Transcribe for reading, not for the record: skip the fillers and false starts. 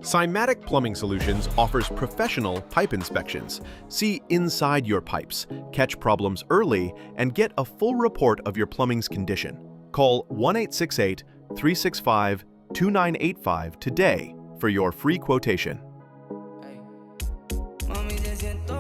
Cymatic Plumbing Solutions offers professional pipe inspections. See inside your pipes, catch problems early, and get a full report of your plumbing's condition. Call 1-868-365-2985 today for your free quotation. Mami, te siento